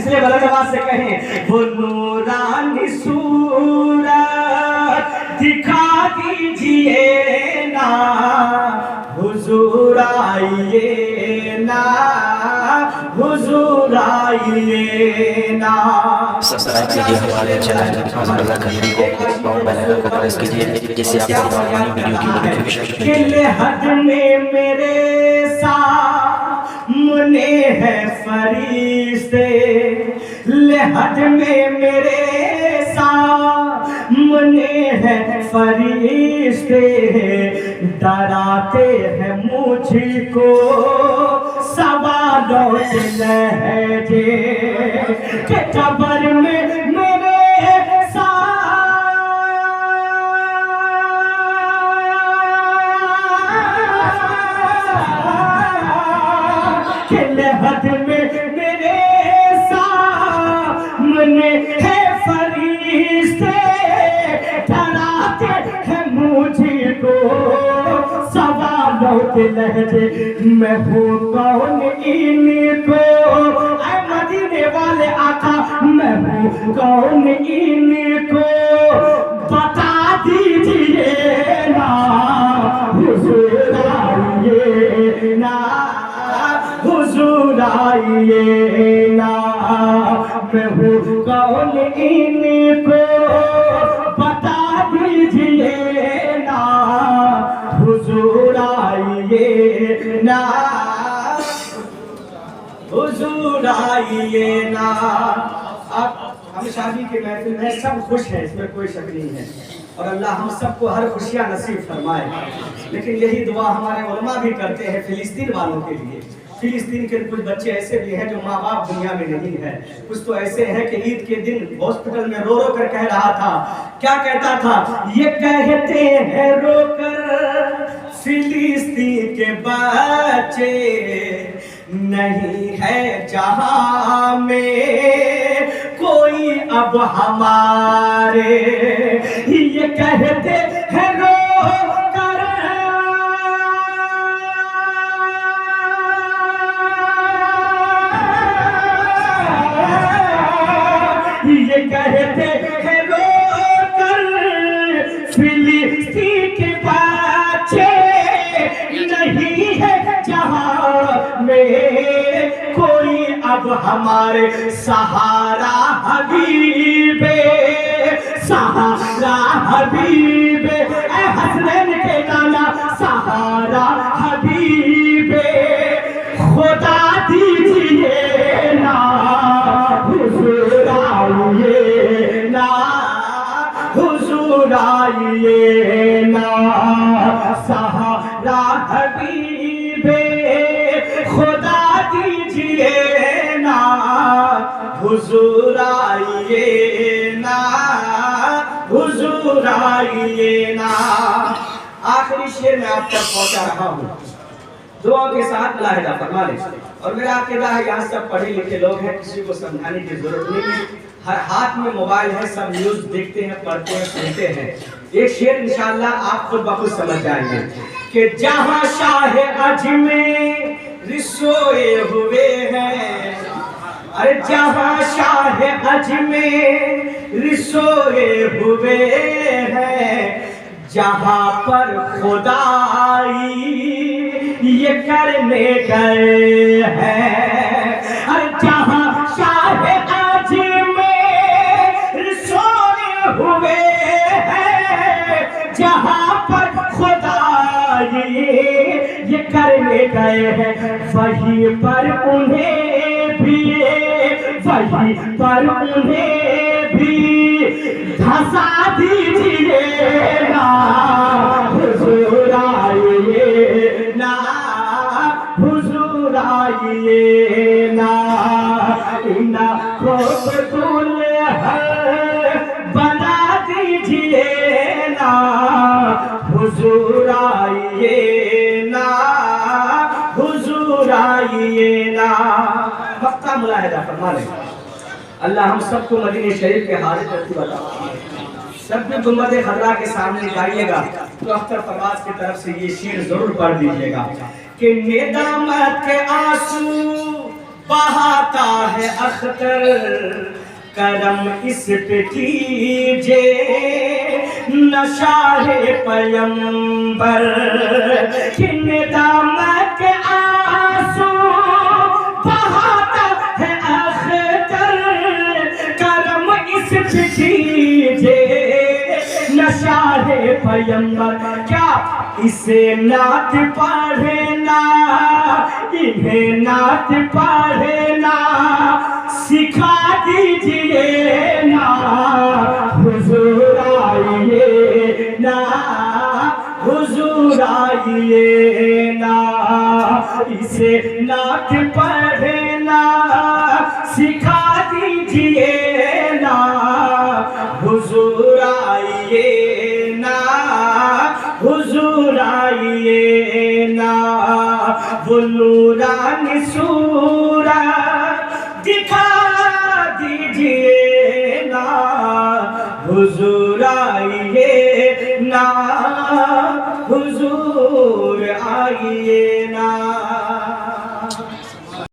اس لیے بلند آواز سے کہیں وہ نورانی صورت دکھا دیجئے نا حضور آئیے نا حضور آئیے نا. سبسکرائب کیجئے ہمارے چینل اللہ کریم کو بیل آئیکن کو پریس کیجئے جس سے آپ کو ہماری ویڈیو کی نوٹیفیکیشن ملے. کہ لحد میں میرے سامنے ہے فرشتے لحد میں میرے سامنے ہے فرشتے ڈراتے ہیں مجھ کو سوالوں سے لہجے کہ قبر میں میرے لحد میں میرے سامنے ہے فرشتے ڈراتے ہیں مجھ کو سوالوں کے لہجے میں ہوں کون ان کو اے مدینے والے آقا میں ہوں کون ان کو بتا دیجئے نا حضور آئیے نا حضور آئیے نا میں ہوں کون ان کو بتا دیجئے نا حضور آئیے نا حضور آئیے نا. اب ہم شادی کے محفل میں سب خوش ہیں اس میں کوئی شک نہیں ہے اور اللہ ہم سب کو ہر خوشیاں نصیب فرمائے لیکن یہی دعا ہمارے علماء بھی کرتے ہیں فلسطین والوں کے لیے. فلسطین کے کچھ بچے ایسے بھی ہیں جو ماں باپ دنیا میں نہیں ہیں کچھ تو ایسے ہیں کہ عید کے دن ہاسپٹل میں رو رو کر کہہ رہا تھا کیا کہتا تھا یہ کہتے ہیں رو کر فلسطین کے بچے نہیں ہے جہاں میں کوئی اب ہمارے یہ کہتے ہیں رو کر یہ کہتے ہیں رو کر فلسطین کے بچے نہیں ہے جہاں میں کوئی اب ہمارے سہارا حبیب سہارا حبیب اے حسنین کے نانا سہارا حبیب خدا دیجئے نا حضور آئیے نا حضور آئیے نا سہارا حبیب خدا دیجئے نا حضور آئیے نا حضور آئیے نا. آخری شعر میں آپ تک پہنچا رہا ہوں دعا کے ساتھ ملاحظہ فرما لیں اور میرا عقیدہ ہے یہاں سب پڑھے لکھے لوگ ہیں کسی کو سمجھانے کی ضرورت نہیں ہے ہر ہاتھ میں موبائل ہے سب نیوز دیکھتے ہیں پڑھتے ہیں سنتے ہیں. ایک شعر انشاءاللہ آپ خود بخود سمجھ جائیں گے کہ جہاں شاہ اجمیر سوئے ہوئے ہیں ارے جہاں شاہ اجمیر سوئے ہوئے ہیں جہاں پر خدائی یہ کرنے گئے ہیں ارے جہاں شاہ اجمیر سوئے ہوئے ہیں جہاں پر خدائی یہ کرنے گئے ہیں وہیں پر انہیں بھی دھسا دیجئے نا حضور آئیے نا حضور آئیے نا نا کو دلہن بنا دیجئے نا حضور آئیے نا حضور آئیے نا. وقتہ ملاحظہ فرما لیں اللہ ہم سب کو مدینہ شریف کے حاضر کرتی بتا سب بھی گنبد خضرا کے سامنے جائیے گا تو اختر فواز کی طرف سے یہ شعر ضرور پڑھ دیجیے گا کہ ندامت کے آنسو بہاتا ہے اختر کرم اس پہ کیجے نشاہ پیمبر کن دام کے آنسو بہاتا ہے اختر کرم اس پہ کیجے نشاہ پیمبر کیا اسے نعت پڑھنا انہیں نعت پڑھنا سکھا دیجئے نا حضور آئیے نا حضور آئیے نا اسے نعت پڑھنا سکھا دیجئے نا حضور آئیے نا حضور آئیے نا وہ نورانی صورت دکھا دیجئے نا حضور آئیے نا حضور آئیے